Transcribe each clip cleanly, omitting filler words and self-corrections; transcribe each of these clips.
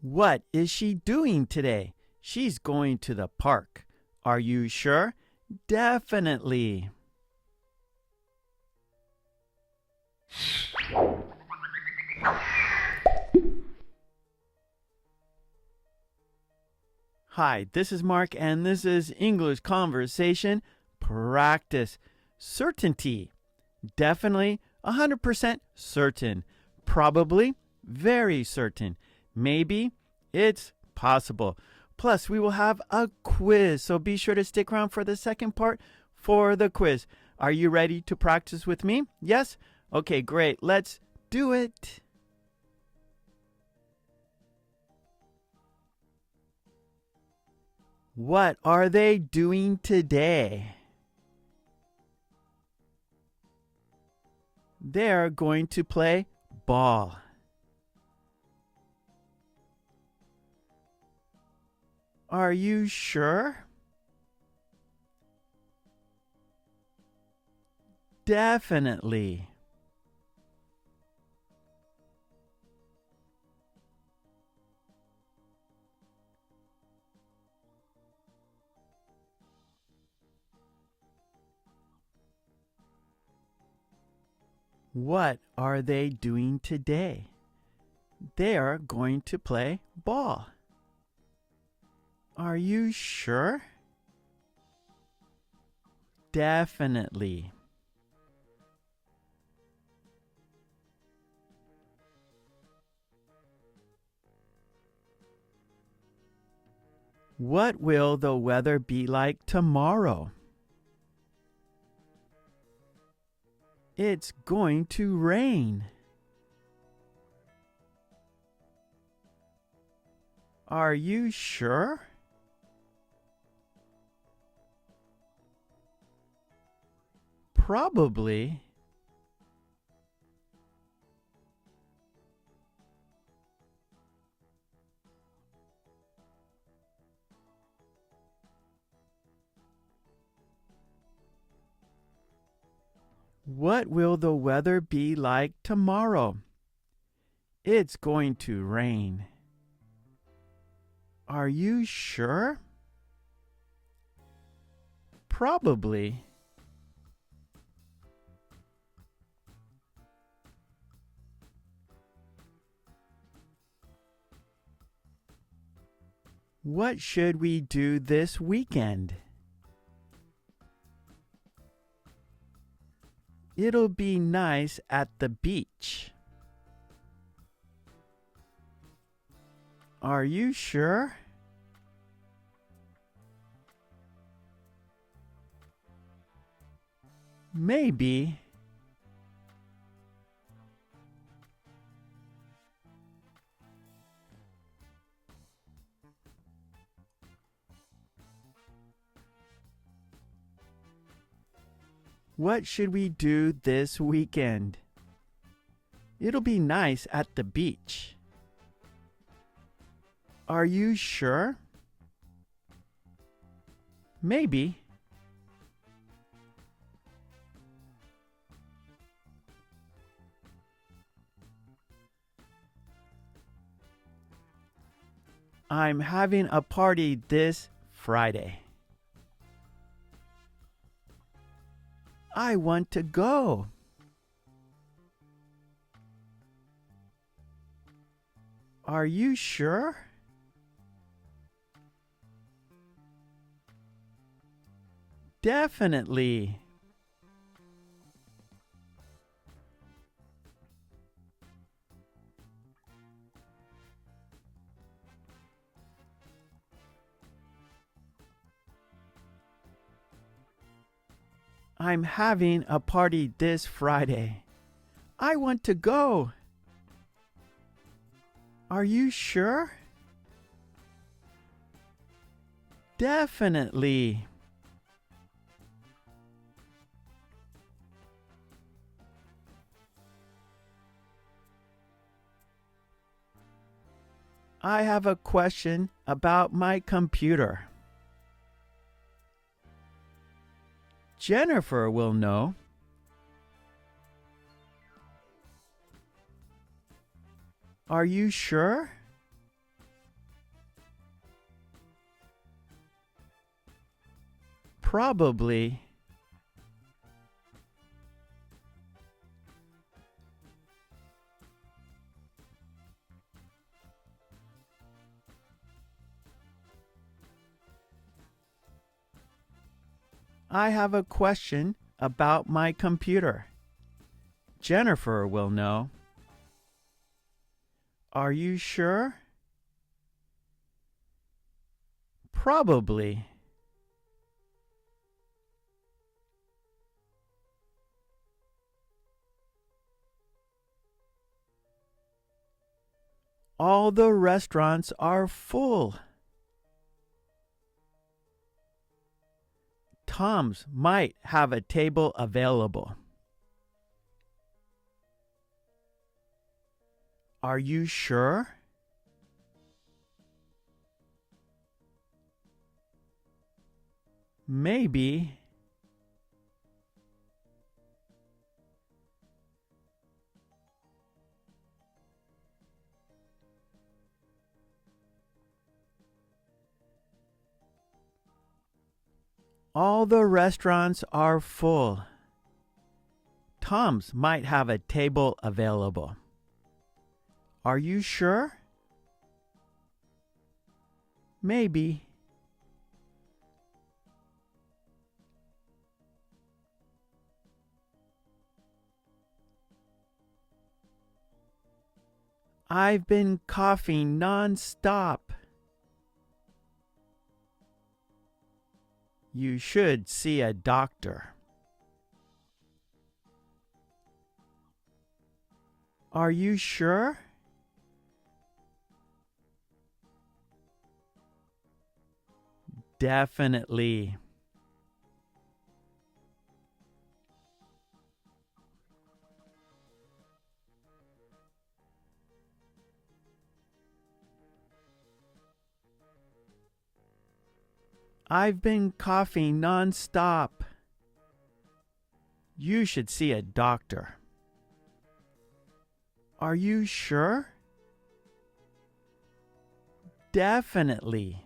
What is she doing today? She's going to the park. Are you sure? Definitely. Hi, this is Mark, and this is English Conversation Practice. Certainty. Definitely, 100% certain. Probably, very certain. Maybe, it's possible. Plus, we will have a quiz, so be sure to stick around for the second part for the quiz. Are you ready to practice with me? Yes? Okay, great. Let's do it. What are they doing today? They're going to play ball. Are you sure? Definitely. What are they doing today? They are going to play ball. Are you sure? Definitely. What will the weather be like tomorrow? It's going to rain. Are you sure? Probably. What will the weather be like tomorrow? It's going to rain. Are you sure? Probably. What should we do this weekend? It'll be nice at the beach. Are you sure? Maybe. What should we do this weekend? It'll be nice at the beach. Are you sure? Maybe. I'm having a party this Friday. I want to go. Are you sure? Definitely. I'm having a party this Friday. I want to go. Are you sure? Definitely. I have a question about my computer. Jennifer will know. Are you sure? Probably. I have a question about my computer. Jennifer will know. Are you sure? Probably. All the restaurants are full. Tom's might have a table available. Are you sure? Maybe. All the restaurants are full. Tom's might have a table available. Are you sure? Maybe. I've been coughing non-stop. You should see a doctor. Are you sure? Definitely. I've been coughing non-stop. You should see a doctor. Are you sure? Definitely.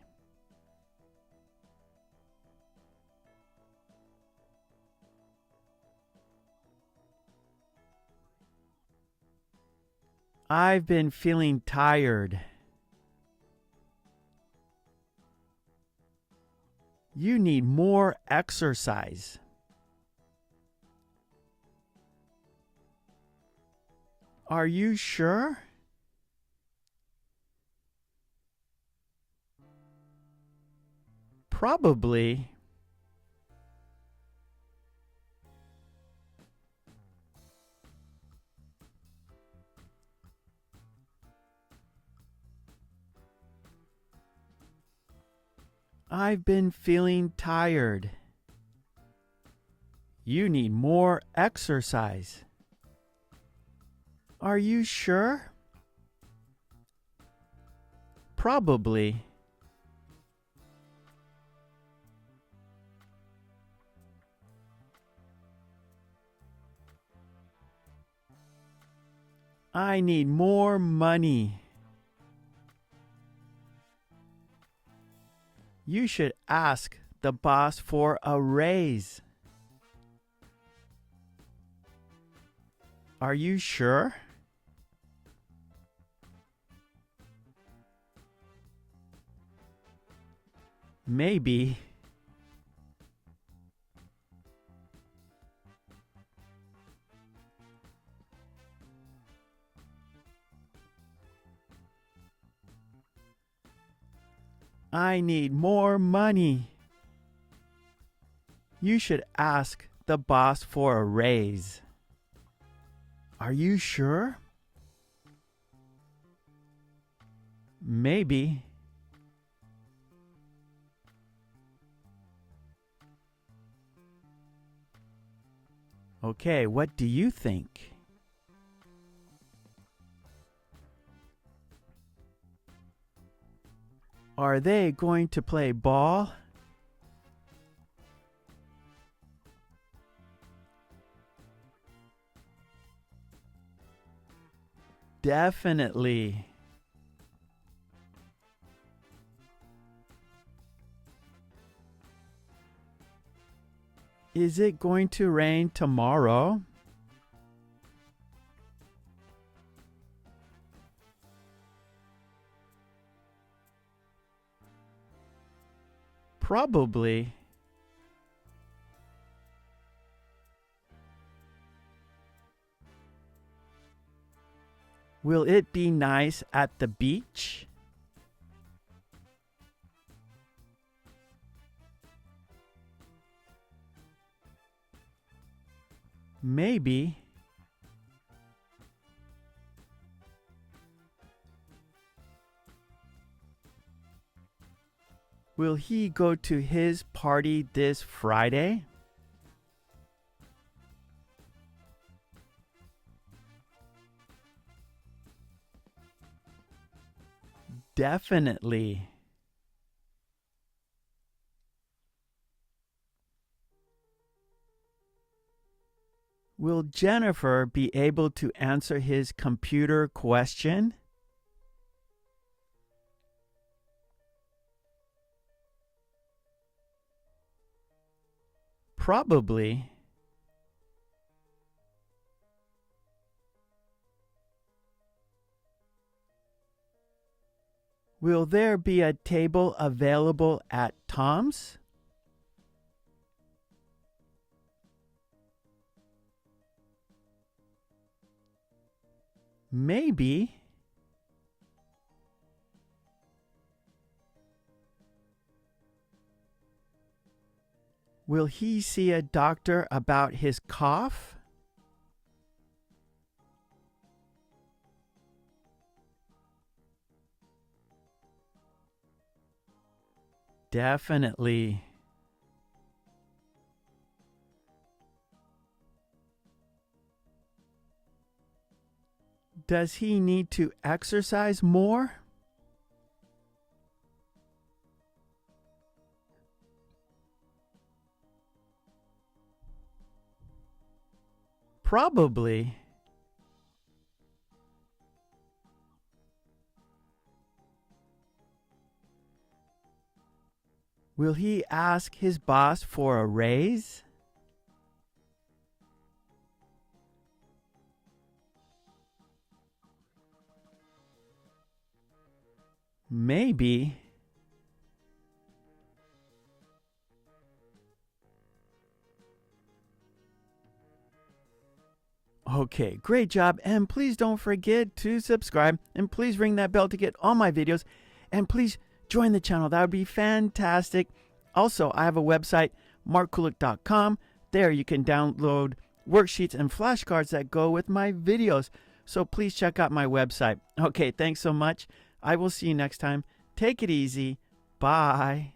I've been feeling tired. You need more exercise. Are you sure? Probably. I've been feeling tired. You need more exercise. Are you sure? Probably. I need more money. You should ask the boss for a raise. Are you sure? Maybe. I need more money. You should ask the boss for a raise. Are you sure? Maybe. Okay, what do you think? Are they going to play ball? Definitely. Is it going to rain tomorrow? Probably. Will it be nice at the beach? Maybe. Will he go to his party this Friday? Definitely. Will Jennifer be able to answer his computer question? Probably. Will there be a table available at Tom's? Maybe. Will he see a doctor about his cough? Definitely. Does he need to exercise more? Probably. Will he ask his boss for a raise? Maybe. Okay, great job. And please don't forget to subscribe. And please ring that bell to get all my videos. And please join the channel. That would be fantastic. Also, I have a website, markkulek.com. There you can download worksheets and flashcards that go with my videos. So please check out my website. Okay, thanks so much. I will see you next time. Take it easy. Bye.